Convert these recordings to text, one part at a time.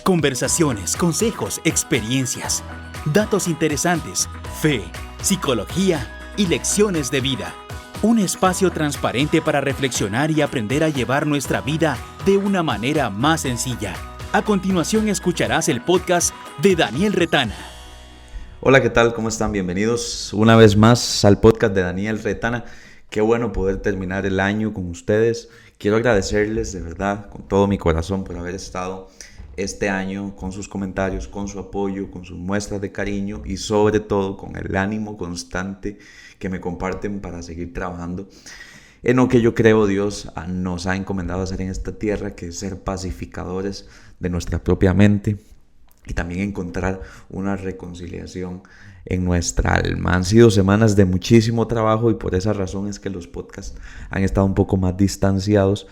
Conversaciones, consejos, experiencias, datos interesantes, fe, psicología y lecciones de vida. Un espacio transparente para reflexionar y aprender a llevar nuestra vida de una manera más sencilla. A continuación escucharás el podcast de Daniel Retana. Hola, ¿qué tal? ¿Cómo están? Bienvenidos una vez más al podcast de Daniel Retana. Qué bueno poder terminar el año con ustedes. Quiero agradecerles de verdad, con todo mi corazón, por haber estado este año con sus comentarios, con su apoyo, con sus muestras de cariño y sobre todo con el ánimo constante que me comparten para seguir trabajando en lo que yo creo Dios nos ha encomendado hacer en esta tierra, que es ser pacificadores de nuestra propia mente y también encontrar una reconciliación en nuestra alma. Han sido semanas de muchísimo trabajo y por esa razón es que los podcasts han estado un poco más distanciados.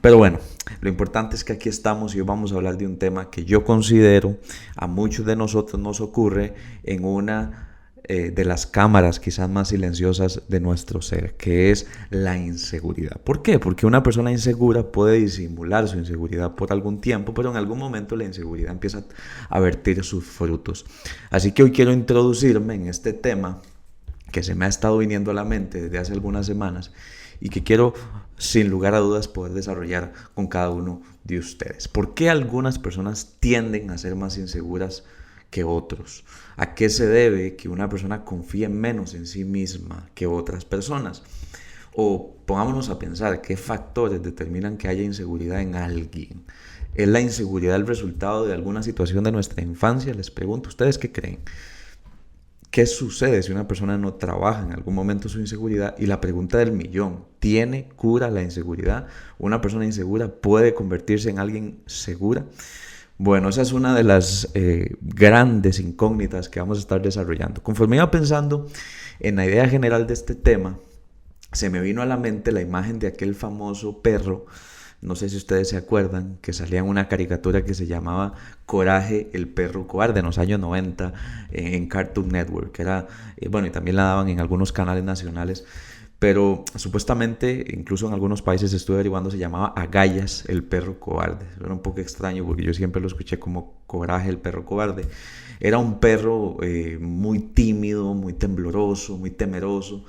Pero bueno, lo importante es que aquí estamos y hoy vamos a hablar de un tema que yo considero a muchos de nosotros nos ocurre en una de las cámaras quizás más silenciosas de nuestro ser, que es la inseguridad. ¿Por qué? Porque una persona insegura puede disimular su inseguridad por algún tiempo, pero en algún momento la inseguridad empieza a vertir sus frutos. Así que hoy quiero introducirme en este tema que se me ha estado viniendo a la mente desde hace algunas semanas y que quiero, sin lugar a dudas, poder desarrollar con cada uno de ustedes. ¿Por qué algunas personas tienden a ser más inseguras que otros? ¿A qué se debe que una persona confíe menos en sí misma que otras personas? O pongámonos a pensar, ¿qué factores determinan que haya inseguridad en alguien? ¿Es la inseguridad el resultado de alguna situación de nuestra infancia? Les pregunto, ¿ustedes qué creen? ¿Qué sucede si una persona no trabaja en algún momento su inseguridad? Y la pregunta del millón, ¿tiene cura la inseguridad? ¿Una persona insegura puede convertirse en alguien segura? Bueno, esa es una de las grandes incógnitas que vamos a estar desarrollando. Conforme iba pensando en la idea general de este tema, se me vino a la mente la imagen de aquel famoso perro. No sé si ustedes se acuerdan que salía en una caricatura que se llamaba Coraje, el perro cobarde, en los años 90 en Cartoon Network. Bueno, y también la daban en algunos canales nacionales. Pero supuestamente, incluso en algunos países estuve averiguando, se llamaba Agallas, el perro cobarde. Era un poco extraño porque yo siempre lo escuché como Coraje, el perro cobarde. Era un perro muy tímido, muy tembloroso, muy temeroso.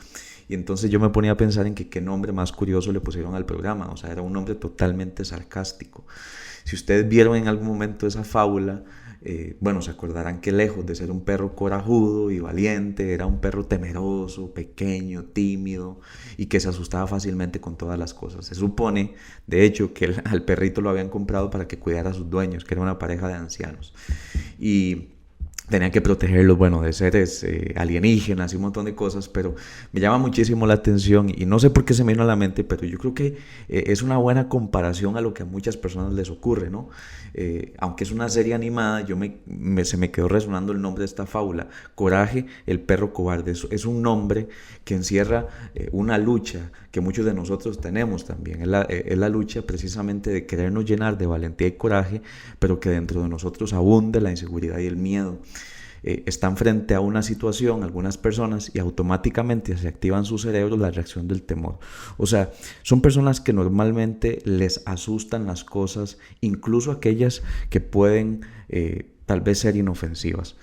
Y entonces yo me ponía a pensar en que qué nombre más curioso le pusieron al programa. O sea, era un nombre totalmente sarcástico. Si ustedes vieron en algún momento esa fábula, bueno, se acordarán que lejos de ser un perro corajudo y valiente, era un perro temeroso, pequeño, tímido y que se asustaba fácilmente con todas las cosas. Se supone, de hecho, que al perrito lo habían comprado para que cuidara a sus dueños, que era una pareja de ancianos. Y tenían que protegerlos, bueno, de seres alienígenas y un montón de cosas, pero me llama muchísimo la atención y no sé por qué se me vino a la mente, pero yo creo que es una buena comparación a lo que a muchas personas les ocurre, ¿no? Aunque es una serie animada, se me quedó resonando el nombre de esta fábula, Coraje, el perro cobarde. Es un nombre que encierra una lucha que muchos de nosotros tenemos también. Es la lucha precisamente de querernos llenar de valentía y coraje, pero que dentro de nosotros abunde la inseguridad y el miedo. Están frente a una situación algunas personas y automáticamente se activan sus cerebros la reacción del temor. O sea, son personas que normalmente les asustan las cosas, incluso aquellas que pueden tal vez ser inofensivas.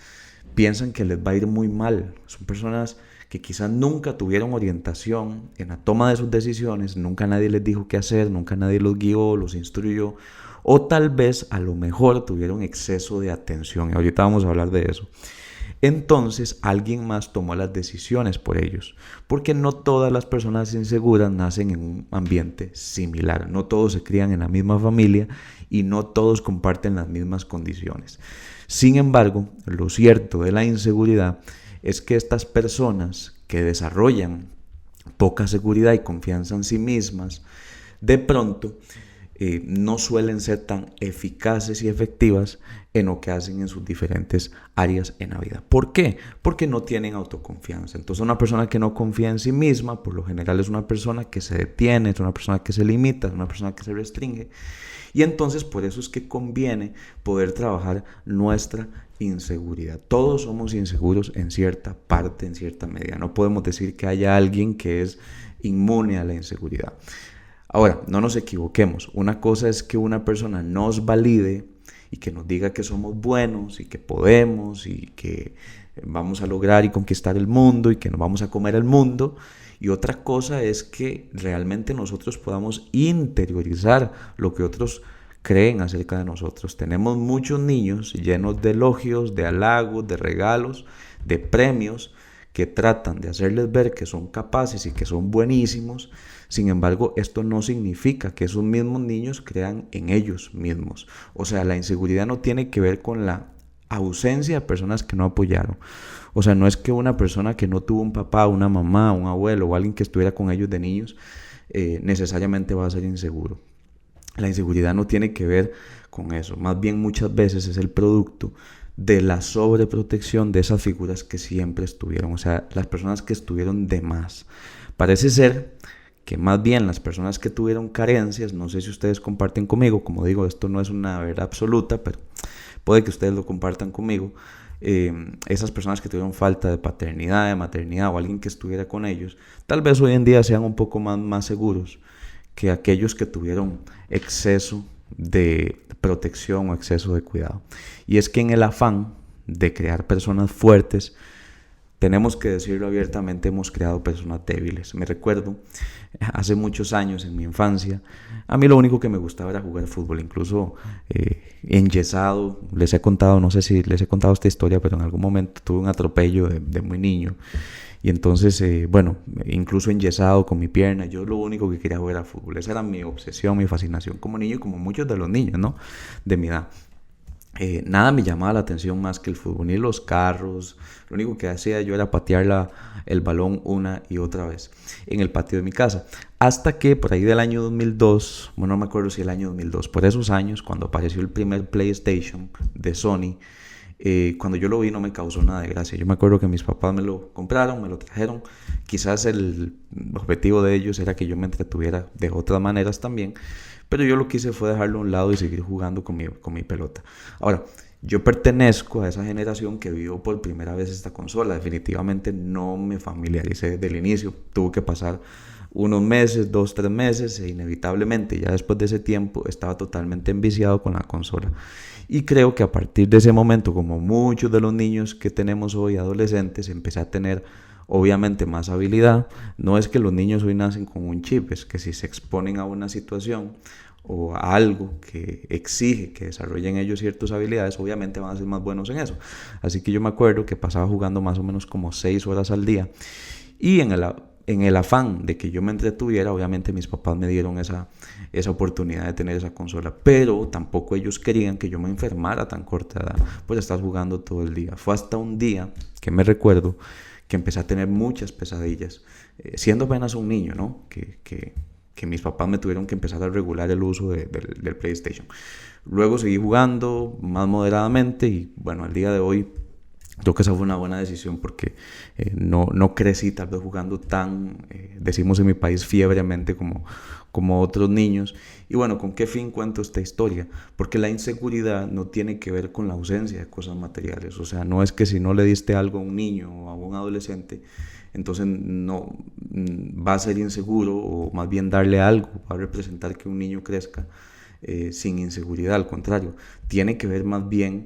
Piensan que les va a ir muy mal. Son personas que quizás nunca tuvieron orientación en la toma de sus decisiones, nunca nadie les dijo qué hacer, nunca nadie los guió, los instruyó, o tal vez a lo mejor tuvieron exceso de atención, y ahorita vamos a hablar de eso. Entonces alguien más tomó las decisiones por ellos, porque no todas las personas inseguras nacen en un ambiente similar, no todos se crían en la misma familia y no todos comparten las mismas condiciones. Sin embargo, lo cierto de la inseguridad es que estas personas que desarrollan poca seguridad y confianza en sí mismas, de pronto no suelen ser tan eficaces y efectivas en lo que hacen en sus diferentes áreas en la vida. ¿Por qué? Porque no tienen autoconfianza. Entonces una persona que no confía en sí misma, por lo general es una persona que se detiene, es una persona que se limita, es una persona que se restringe. Y entonces por eso es que conviene poder trabajar nuestra inseguridad. Todos somos inseguros en cierta parte, en cierta medida. No podemos decir que haya alguien que es inmune a la inseguridad. Ahora, no nos equivoquemos. Una cosa es que una persona nos valide y que nos diga que somos buenos y que podemos y que vamos a lograr y conquistar el mundo y que nos vamos a comer el mundo. Y otra cosa es que realmente nosotros podamos interiorizar lo que otros creen acerca de nosotros. Tenemos muchos niños llenos de elogios, de halagos, de regalos, de premios, que tratan de hacerles ver que son capaces y que son buenísimos. Sin embargo, esto no significa que esos mismos niños crean en ellos mismos. O sea, la inseguridad no tiene que ver con la ausencia de personas que no apoyaron. O sea, no es que una persona que no tuvo un papá, una mamá, un abuelo o alguien que estuviera con ellos de niños necesariamente va a ser inseguro. La inseguridad no tiene que ver con eso. Más bien muchas veces es el producto de la sobreprotección de esas figuras que siempre estuvieron. O sea, las personas que estuvieron de más. Parece ser que más bien las personas que tuvieron carencias, no sé si ustedes comparten conmigo, como digo, esto no es una verdad absoluta, pero puede que ustedes lo compartan conmigo, esas personas que tuvieron falta de paternidad, de maternidad o alguien que estuviera con ellos, tal vez hoy en día sean un poco más seguros que aquellos que tuvieron exceso de protección o exceso de cuidado. Y es que en el afán de crear personas fuertes, tenemos que decirlo abiertamente, hemos creado personas débiles. Me recuerdo, hace muchos años en mi infancia, a mí lo único que me gustaba era jugar fútbol, incluso enyesado. Les he contado, no sé si les he contado esta historia, pero en algún momento tuve un atropello de muy niño. Y entonces, incluso enyesado con mi pierna, yo lo único que quería jugar era fútbol. Esa era mi obsesión, mi fascinación como niño y como muchos de los niños, ¿no?, de mi edad. Nada me llamaba la atención más que el fútbol, ni los carros. Lo único que hacía yo era patear el balón una y otra vez en el patio de mi casa. Hasta que por ahí del año 2002, bueno, no me acuerdo si el año 2002, por esos años, cuando apareció el primer PlayStation de Sony, cuando yo lo vi no me causó nada de gracia. Yo me acuerdo que mis papás me lo compraron, me lo trajeron. Quizás el objetivo de ellos era que yo me entretuviera de otras maneras también, pero yo lo que hice fue dejarlo a un lado y seguir jugando con mi pelota. Ahora, yo pertenezco a esa generación que vio por primera vez esta consola. Definitivamente no me familiaricé desde el inicio. Tuve que pasar unos meses, 2, 3 meses, e inevitablemente ya después de ese tiempo estaba totalmente enviciado con la consola. Y creo que a partir de ese momento, como muchos de los niños que tenemos hoy, adolescentes, empecé a tener obviamente más habilidad. No es que los niños hoy nacen con un chip, es que si se exponen a una situación o a algo que exige que desarrollen ellos ciertas habilidades, obviamente van a ser más buenos en eso. Así que yo me acuerdo que pasaba jugando más o menos como 6 horas al día, y en el afán de que yo me entretuviera, obviamente mis papás me dieron esa oportunidad de tener esa consola, pero tampoco ellos querían que yo me enfermara a tan corta edad, pues estar jugando todo el día. Fue hasta un día que me recuerdo que empecé a tener muchas pesadillas, siendo apenas un niño, ¿no? Que mis papás me tuvieron que empezar a regular el uso del PlayStation. Luego seguí jugando más moderadamente y bueno, al día de hoy creo que esa fue una buena decisión porque no crecí tal vez jugando tan, decimos en mi país, fiebremente como otros niños. Y bueno, ¿con qué fin cuento esta historia? Porque la inseguridad no tiene que ver con la ausencia de cosas materiales. O sea, no es que si no le diste algo a un niño o a un adolescente, entonces no va a ser inseguro, o más bien darle algo va a representar que un niño crezca sin inseguridad. Al contrario, tiene que ver más bien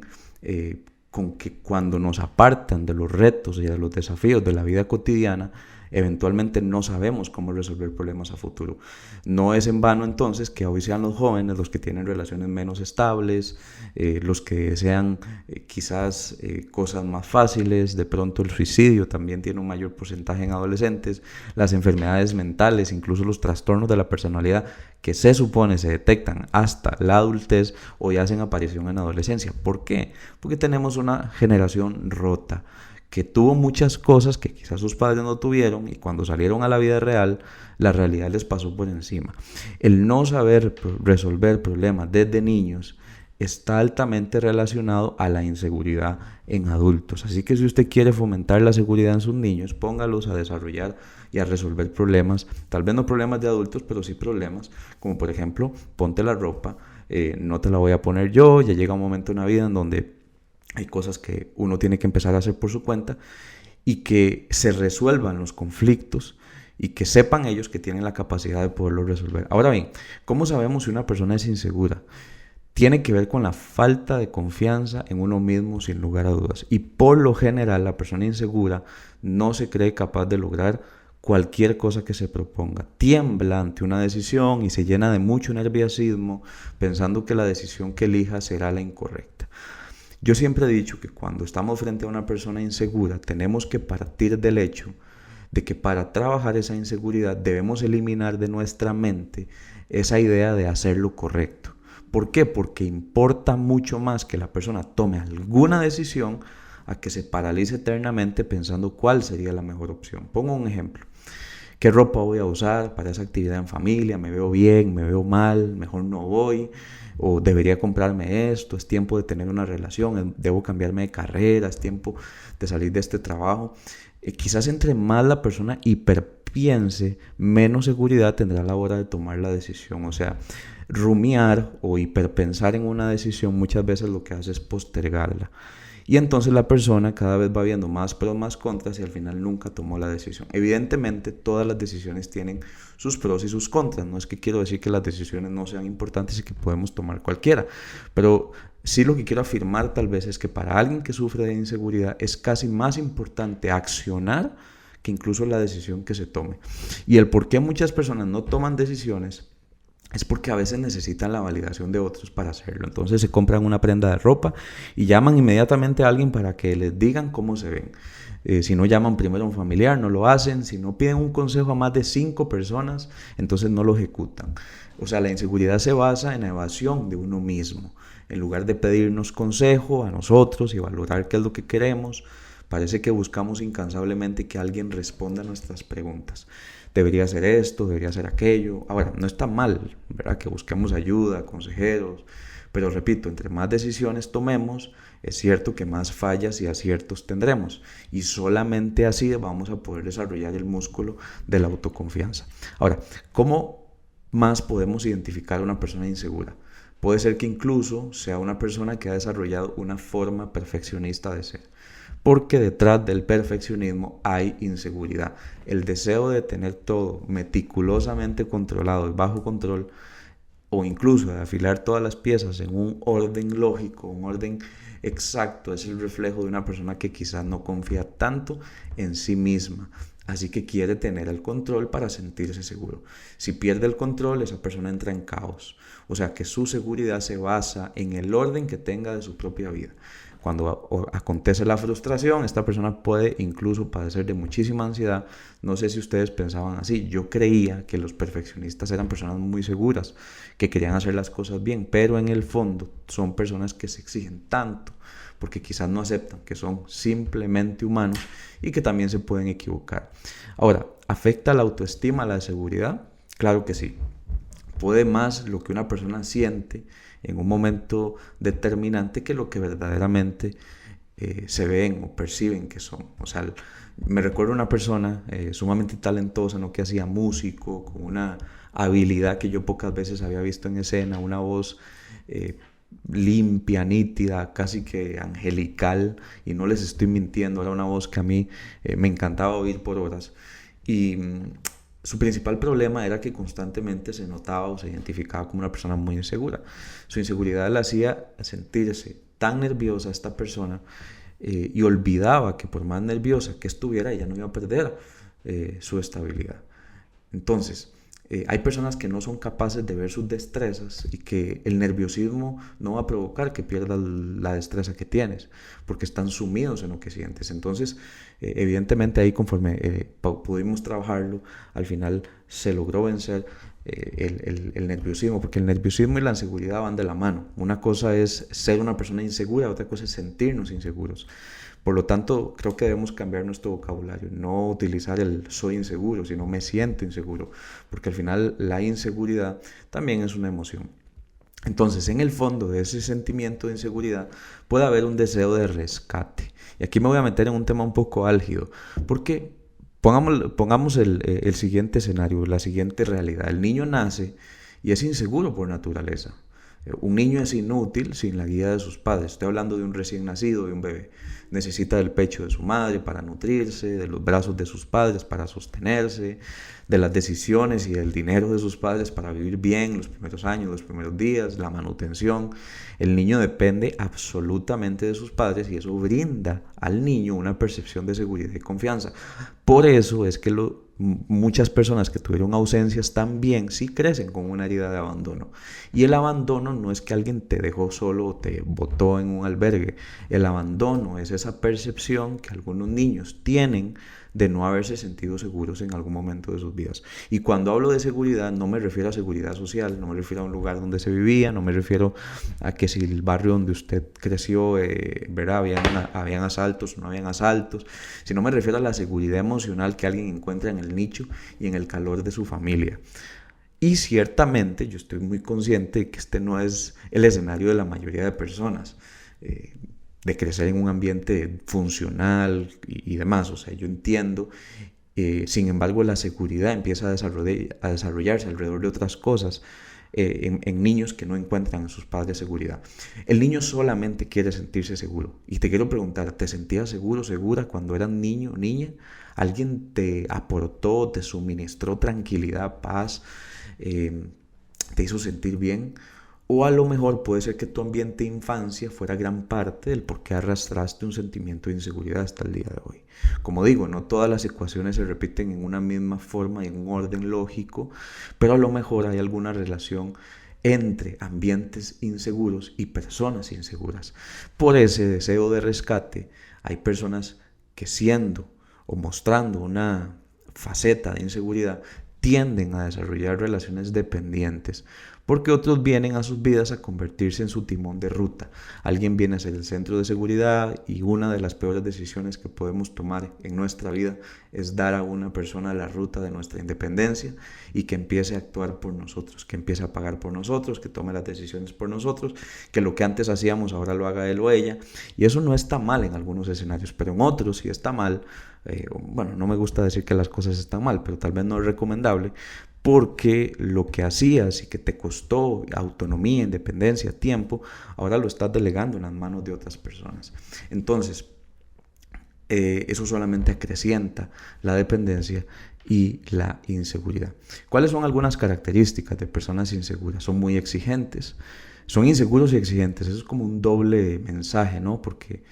con que cuando nos apartan de los retos y de los desafíos de la vida cotidiana, eventualmente no sabemos cómo resolver problemas a futuro. No es en vano entonces que hoy sean los jóvenes los que tienen relaciones menos estables, los que desean quizás cosas más fáciles. De pronto el suicidio también tiene un mayor porcentaje en adolescentes, las enfermedades mentales, incluso los trastornos de la personalidad que se supone se detectan hasta la adultez o ya hacen aparición en adolescencia. ¿Por qué? Porque tenemos una generación rota que tuvo muchas cosas que quizás sus padres no tuvieron, y cuando salieron a la vida real, la realidad les pasó por encima. El no saber resolver problemas desde niños está altamente relacionado a la inseguridad en adultos. Así que si usted quiere fomentar la seguridad en sus niños, póngalos a desarrollar y a resolver problemas, tal vez no problemas de adultos, pero sí problemas, como por ejemplo, ponte la ropa, no te la voy a poner yo. Ya llega un momento en la vida en donde hay cosas que uno tiene que empezar a hacer por su cuenta, y que se resuelvan los conflictos y que sepan ellos que tienen la capacidad de poderlo resolver. Ahora bien, ¿cómo sabemos si una persona es insegura? tiene que ver con la falta de confianza en uno mismo, sin lugar a dudas. Y por lo general, la persona insegura no se cree capaz de lograr cualquier cosa que se proponga. Tiembla ante una decisión y se llena de mucho nerviosismo, pensando que la decisión que elija será la incorrecta. Yo siempre he dicho que cuando estamos frente a una persona insegura, tenemos que partir del hecho de que para trabajar esa inseguridad debemos eliminar de nuestra mente esa idea de hacer lo correcto. ¿Por qué? Porque importa mucho más que la persona tome alguna decisión a que se paralice eternamente pensando cuál sería la mejor opción. Pongo un ejemplo. ¿Qué ropa voy a usar para esa actividad en familia? ¿Me veo bien? ¿Me veo mal? ¿Mejor no voy? ¿O debería comprarme esto? ¿Es tiempo de tener una relación? ¿Debo cambiarme de carrera? ¿Es tiempo de salir de este trabajo? Quizás entre más la persona hiperpiense, menos seguridad tendrá a la hora de tomar la decisión. O sea, rumiar o hiperpensar en una decisión muchas veces lo que hace es postergarla. Y entonces la persona cada vez va viendo más pros, más contras y al final nunca tomó la decisión. Evidentemente todas las decisiones tienen sus pros y sus contras. No es que quiero decir que las decisiones no sean importantes y que podemos tomar cualquiera. Pero sí lo que quiero afirmar tal vez es que para alguien que sufre de inseguridad es casi más importante accionar que incluso la decisión que se tome. Y el por qué muchas personas no toman decisiones es porque a veces necesitan la validación de otros para hacerlo. Entonces se compran una prenda de ropa y llaman inmediatamente a alguien para que les digan cómo se ven. Si no llaman primero a un familiar, no lo hacen. Si no piden un consejo a más de 5 personas, entonces no lo ejecutan. O sea, la inseguridad se basa en la evasión de uno mismo. En lugar de pedirnos consejo a nosotros y valorar qué es lo que queremos, parece que buscamos incansablemente que alguien responda a nuestras preguntas. Debería hacer esto, debería hacer aquello. Ahora, no está mal, ¿verdad? Que busquemos ayuda, consejeros, pero repito, entre más decisiones tomemos, es cierto que más fallas y aciertos tendremos. Y solamente así vamos a poder desarrollar el músculo de la autoconfianza. Ahora, ¿cómo más podemos identificar a una persona insegura? Puede ser que incluso sea una persona que ha desarrollado una forma perfeccionista de ser. Porque detrás del perfeccionismo hay inseguridad. El deseo de tener todo meticulosamente controlado y bajo control, o incluso de afilar todas las piezas en un orden lógico, un orden exacto, es el reflejo de una persona que quizás no confía tanto en sí misma. Así que quiere tener el control para sentirse seguro. Si pierde el control, esa persona entra en caos. O sea que su seguridad se basa en el orden que tenga de su propia vida. Cuando acontece la frustración, esta persona puede incluso padecer de muchísima ansiedad. No sé si ustedes pensaban así. Yo creía que los perfeccionistas eran personas muy seguras, que querían hacer las cosas bien, pero en el fondo son personas que se exigen tanto, porque quizás no aceptan que son simplemente humanos y que también se pueden equivocar. Ahora, ¿afecta la autoestima, la seguridad? Claro que sí. Puede más lo que una persona siente en un momento determinante que lo que verdaderamente se ven o perciben que son. O sea, me recuerdo una persona sumamente talentosa, ¿no? Que hacía músico, con una habilidad que yo pocas veces había visto en escena, una voz limpia, nítida, casi que angelical, y no les estoy mintiendo, era una voz que a mí me encantaba oír por horas. Y su principal problema era que constantemente se notaba o se identificaba como una persona muy insegura. Su inseguridad la hacía sentirse tan nerviosa esta persona y olvidaba que por más nerviosa que estuviera, ella no iba a perder su estabilidad. Entonces, hay personas que no son capaces de ver sus destrezas y que el nerviosismo no va a provocar que pierdas la destreza que tienes, porque están sumidos en lo que sientes. Entonces, evidentemente ahí conforme pudimos trabajarlo, al final se logró vencer el nerviosismo, porque el nerviosismo y la inseguridad van de la mano. Una cosa es ser una persona insegura, otra cosa es sentirnos inseguros. Por lo tanto, creo que debemos cambiar nuestro vocabulario, no utilizar el soy inseguro, sino me siento inseguro, porque al final la inseguridad también es una emoción. Entonces, en el fondo de ese sentimiento de inseguridad puede haber un deseo de rescate. Y aquí me voy a meter en un tema un poco álgido, porque pongamos el siguiente escenario, la siguiente realidad. El niño nace y es inseguro por naturaleza. Un niño es inútil sin la guía de sus padres. Estoy hablando de un recién nacido, de un bebé. Necesita del pecho de su madre para nutrirse, de los brazos de sus padres para sostenerse, de las decisiones y del dinero de sus padres para vivir bien los primeros años, los primeros días, la manutención. El niño depende absolutamente de sus padres y eso brinda al niño una percepción de seguridad y confianza. Por eso es que muchas personas que tuvieron ausencias también sí crecen con una herida de abandono. Y el abandono no es que alguien te dejó solo o te botó en un albergue. El abandono es esa percepción que algunos niños tienen de no haberse sentido seguros en algún momento de sus vidas. Y cuando hablo de seguridad no me refiero a seguridad social, no me refiero a un lugar donde se vivía, no me refiero a que si el barrio donde usted creció, ¿verdad? Habían asaltos o no habían asaltos, sino me refiero a la seguridad emocional que alguien encuentra en el nicho y en el calor de su familia. Y ciertamente yo estoy muy consciente de que este no es el escenario de la mayoría de personas. De crecer en un ambiente funcional y demás. O sea, yo entiendo. Sin embargo, la seguridad empieza a desarrollarse alrededor de otras cosas en niños que no encuentran en sus padres seguridad. El niño solamente quiere sentirse seguro. Y te quiero preguntar, ¿te sentías seguro, segura cuando eras niño, niña? ¿Alguien te aportó, te suministró tranquilidad, paz, te hizo sentir bien? O a lo mejor puede ser que tu ambiente de infancia fuera gran parte del por qué arrastraste un sentimiento de inseguridad hasta el día de hoy. Como digo, no todas las ecuaciones se repiten en una misma forma y en un orden lógico, pero a lo mejor hay alguna relación entre ambientes inseguros y personas inseguras. Por ese deseo de rescate, hay personas que siendo o mostrando una faceta de inseguridad tienden a desarrollar relaciones dependientes, porque otros vienen a sus vidas a convertirse en su timón de ruta. Alguien viene a ser el centro de seguridad y una de las peores decisiones que podemos tomar en nuestra vida es dar a una persona la ruta de nuestra independencia y que empiece a actuar por nosotros, que empiece a pagar por nosotros, que tome las decisiones por nosotros, que lo que antes hacíamos ahora lo haga él o ella. Y eso no está mal en algunos escenarios, pero en otros sí está mal. Bueno, no me gusta decir que las cosas están mal, pero tal vez no es recomendable, porque lo que hacías y que te costó autonomía, independencia, tiempo, ahora lo estás delegando en las manos de otras personas. Entonces, eso solamente acrecienta la dependencia y la inseguridad. ¿Cuáles son algunas características de personas inseguras? Son muy exigentes, son inseguros y exigentes. Eso es como un doble mensaje, ¿no? Porque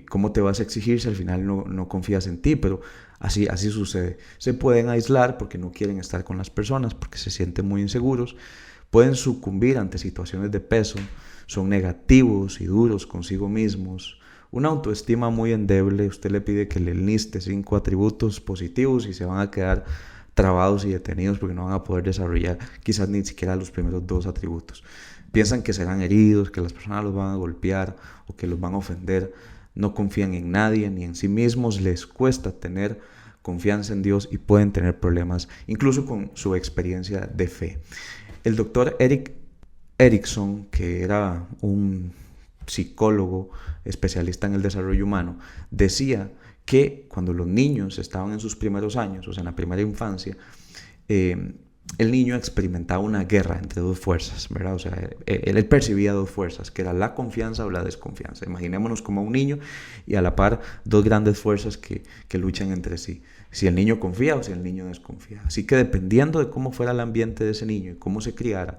¿cómo te vas a exigir si al final no confías en ti? Pero así sucede. Se pueden aislar porque no quieren estar con las personas, porque se sienten muy inseguros. Pueden sucumbir ante situaciones de peso. Son negativos y duros consigo mismos. Una autoestima muy endeble. Usted le pide que le enliste 5 atributos positivos y se van a quedar trabados y detenidos porque no van a poder desarrollar quizás ni siquiera los primeros 2 atributos. Piensan que serán heridos, que las personas los van a golpear o que los van a ofender. No confían en nadie ni en sí mismos, les cuesta tener confianza en Dios y pueden tener problemas incluso con su experiencia de fe. El doctor Erik Erikson, que era un psicólogo especialista en el desarrollo humano, decía que cuando los niños estaban en sus primeros años, o sea, en la primera infancia, el niño experimentaba una guerra entre 2 fuerzas, ¿verdad? O sea, él percibía 2 fuerzas, que era la confianza o la desconfianza. Imaginémonos como un niño y a la par 2 grandes fuerzas que luchan entre sí. Si el niño confía o si el niño desconfía. Así que dependiendo de cómo fuera el ambiente de ese niño y cómo se criara,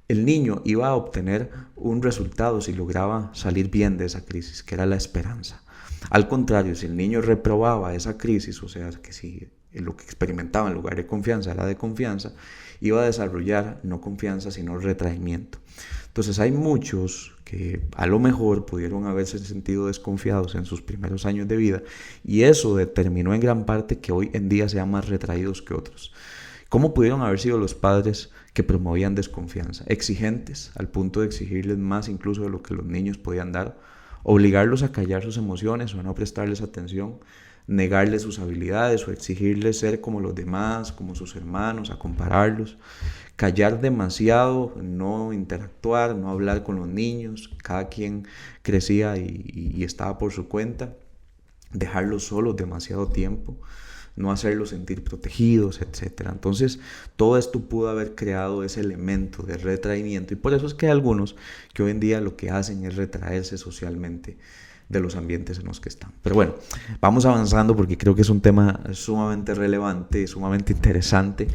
el niño iba a obtener un resultado si lograba salir bien de esa crisis, que era la esperanza. Al contrario, si el niño reprobaba esa crisis, o sea, que si lo que experimentaba en lugar de confianza era de confianza, iba a desarrollar no confianza sino retraimiento. Entonces hay muchos que a lo mejor pudieron haberse sentido desconfiados en sus primeros años de vida y eso determinó en gran parte que hoy en día sean más retraídos que otros. ¿Cómo pudieron haber sido los padres que promovían desconfianza? Exigentes, al punto de exigirles más incluso de lo que los niños podían dar, obligarlos a callar sus emociones o a no prestarles atención, negarles sus habilidades o exigirles ser como los demás, como sus hermanos, a compararlos, callar demasiado, no interactuar, no hablar con los niños, cada quien crecía y estaba por su cuenta, dejarlos solos demasiado tiempo, no hacerlos sentir protegidos, etc. Entonces, todo esto pudo haber creado ese elemento de retraimiento, y por eso es que hay algunos que hoy en día lo que hacen es retraerse socialmente de los ambientes en los que están. Pero bueno, vamos avanzando porque creo que es un tema sumamente relevante, sumamente interesante.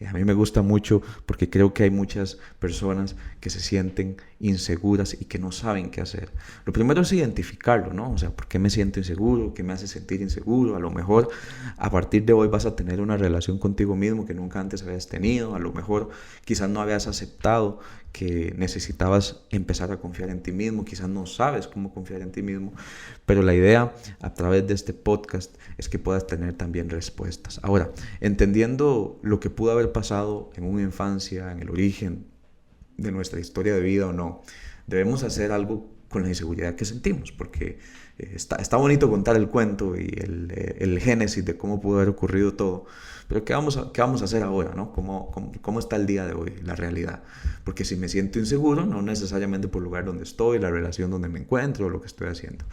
A mí me gusta mucho porque creo que hay muchas personas que se sienten inseguras y que no saben qué hacer. Lo primero es identificarlo, ¿no? O sea, ¿por qué me siento inseguro? ¿Qué me hace sentir inseguro? A lo mejor a partir de hoy vas a tener una relación contigo mismo que nunca antes habías tenido. A lo mejor quizás no habías aceptado que necesitabas empezar a confiar en ti mismo, quizás no sabes cómo confiar en ti mismo, pero la idea a través de este podcast es que puedas tener también respuestas. Ahora, entendiendo lo que pudo haber pasado en una infancia, en el origen de nuestra historia de vida o no, debemos hacer algo con la inseguridad que sentimos, porque está bonito contar el cuento y el génesis de cómo pudo haber ocurrido todo, pero ¿qué vamos a hacer ahora, ¿no? ¿Cómo está el día de hoy, la realidad? Porque si me siento inseguro, no necesariamente por el lugar donde estoy, la relación donde me encuentro o lo que estoy haciendo.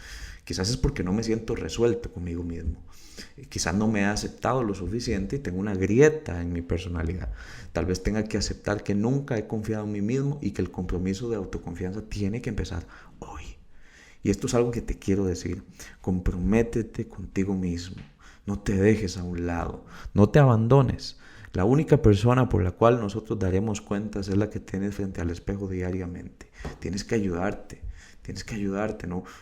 Quizás es porque no me siento resuelto conmigo mismo. Quizás no me he aceptado lo suficiente y tengo una grieta en mi personalidad. Tal vez tenga que aceptar que nunca he confiado en mí mismo y que el compromiso de autoconfianza tiene que empezar hoy. Y esto es algo que te quiero decir. Comprométete contigo mismo. No te dejes a un lado. No te abandones. La única persona por la cual nosotros daremos cuentas es la que tienes frente al espejo diariamente. Tienes que ayudarte.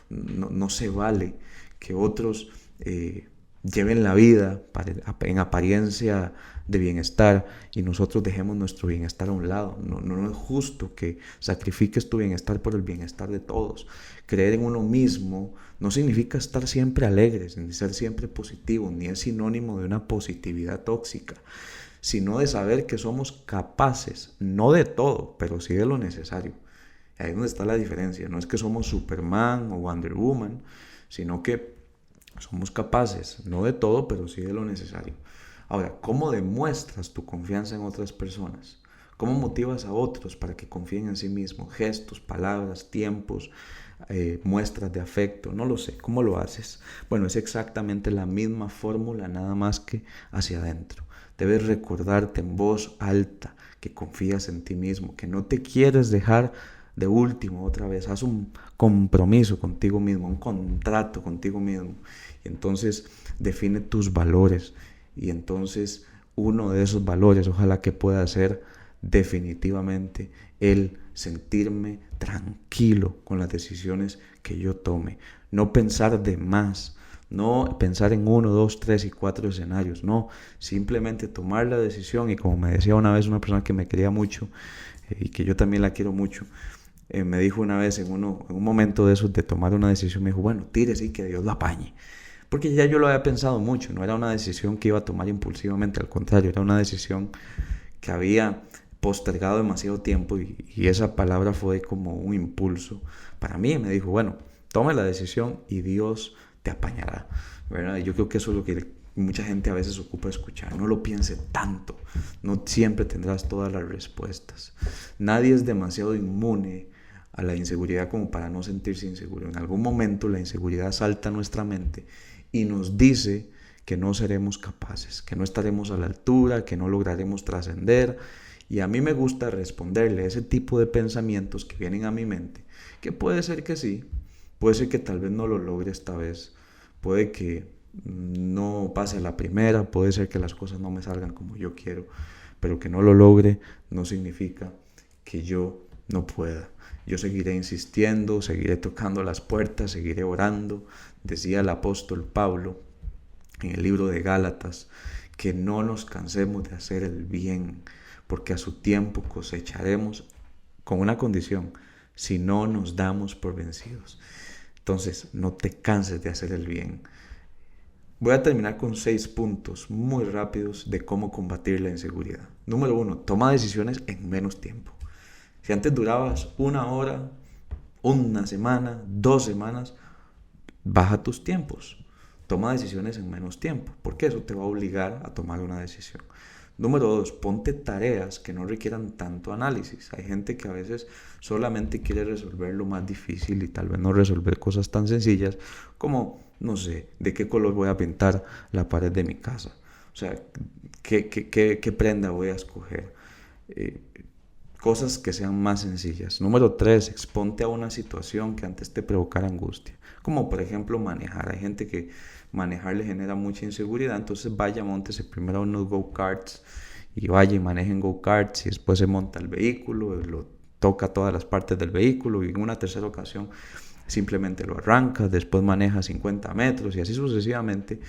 No se vale que otros lleven la vida en apariencia de bienestar y nosotros dejemos nuestro bienestar a un lado. No es justo que sacrifiques tu bienestar por el bienestar de todos. Creer en uno mismo no significa estar siempre alegres, ni ser siempre positivo, ni es sinónimo de una positividad tóxica, sino de saber que somos capaces, no de todo, pero sí de lo necesario. Ahí es donde está la diferencia. No es que somos Superman o Wonder Woman, sino que somos capaces, no de todo, pero sí de lo necesario. Ahora, ¿cómo demuestras tu confianza en otras personas? ¿Cómo motivas a otros para que confíen en sí mismos? Gestos, palabras, tiempos, muestras de afecto, no lo sé. ¿Cómo lo haces? Bueno, es exactamente la misma fórmula, nada más que hacia adentro. Debes recordarte en voz alta que confías en ti mismo, que no te quieres dejar de último otra vez. Haz un compromiso contigo mismo, un contrato contigo mismo. Y entonces define tus valores. Y entonces uno de esos valores, ojalá que pueda ser definitivamente el sentirme tranquilo con las decisiones que yo tome. No pensar de más. No pensar en 1, 2, 3 y 4 escenarios. No, simplemente tomar la decisión. Y como me decía una vez una persona que me quería mucho y que yo también la quiero mucho, me dijo una vez en un momento de esos de tomar una decisión, me dijo, bueno, tírese y que Dios lo apañe. Porque ya yo lo había pensado mucho, no era una decisión que iba a tomar impulsivamente, al contrario, era una decisión que había postergado demasiado tiempo y esa palabra fue como un impulso para mí. Me dijo, bueno, tome la decisión y Dios te apañará, ¿verdad? Y yo creo que eso es lo que mucha gente a veces ocupa escuchar. No lo piense tanto, no siempre tendrás todas las respuestas. Nadie es demasiado inmune a la inseguridad como para no sentirse inseguro. En algún momento la inseguridad salta a nuestra mente y nos dice que no seremos capaces, que no estaremos a la altura, que no lograremos trascender. Y a mí me gusta responderle a ese tipo de pensamientos que vienen a mi mente, que puede ser que sí, puede ser que tal vez no lo logre esta vez, puede que no pase la primera, puede ser que las cosas no me salgan como yo quiero, pero que no lo logre no significa que yo no pueda. Yo seguiré insistiendo, seguiré tocando las puertas, seguiré orando. Decía el apóstol Pablo en el libro de Gálatas que no nos cansemos de hacer el bien, porque a su tiempo cosecharemos, con una condición: si no nos damos por vencidos. Entonces, no te canses de hacer el bien. Voy a terminar con 6 puntos muy rápidos de cómo combatir la inseguridad. Número 1, toma decisiones en menos tiempo. Si antes durabas 1 hora, 1 semana, 2 semanas, baja tus tiempos. Toma decisiones en menos tiempo, porque eso te va a obligar a tomar una decisión. Número 2, ponte tareas que no requieran tanto análisis. Hay gente que a veces solamente quiere resolver lo más difícil y tal vez no resolver cosas tan sencillas como, no sé, de qué color voy a pintar la pared de mi casa. O sea, ¿qué prenda voy a escoger? Cosas que sean más sencillas. Número 3, exponte a una situación que antes te provocara angustia. Como por ejemplo manejar. Hay gente que manejar le genera mucha inseguridad, entonces vaya, móntese primero a unos go-karts y vaya y maneje en go-karts y después se monta el vehículo, lo toca todas las partes del vehículo y en una tercera ocasión simplemente lo arranca, después maneja 50 metros y así sucesivamente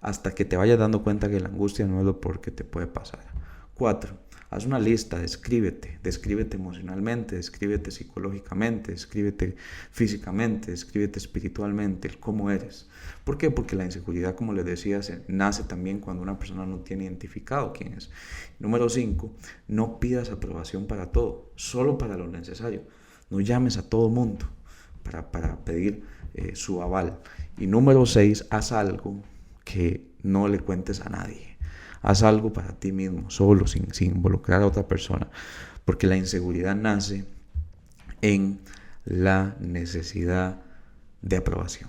hasta que te vayas dando cuenta que la angustia no es lo peor que te puede pasar. 4. Haz una lista, descríbete emocionalmente, descríbete psicológicamente, descríbete físicamente, descríbete espiritualmente, el cómo eres. ¿Por qué? Porque la inseguridad, como les decía, nace también cuando una persona no tiene identificado quién es. Número 5, no pidas aprobación para todo, solo para lo necesario. No llames a todo mundo para pedir su aval. Y número 6, haz algo que no le cuentes a nadie. Haz algo para ti mismo, solo, sin involucrar a otra persona. Porque la inseguridad nace en la necesidad de aprobación.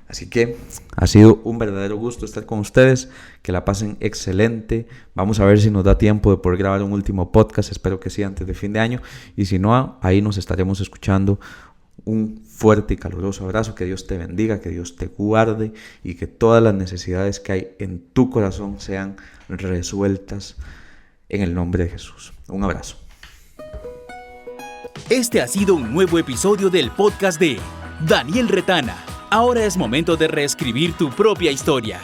Así que ha sido un verdadero gusto estar con ustedes. Que la pasen excelente. Vamos a ver si nos da tiempo de poder grabar un último podcast. Espero que sí, antes de fin de año. Y si no, ahí nos estaremos escuchando. Un fuerte y caluroso abrazo, que Dios te bendiga, que Dios te guarde y que todas las necesidades que hay en tu corazón sean resueltas en el nombre de Jesús. Un abrazo. Este ha sido un nuevo episodio del podcast de Daniel Retana. Ahora es momento de reescribir tu propia historia.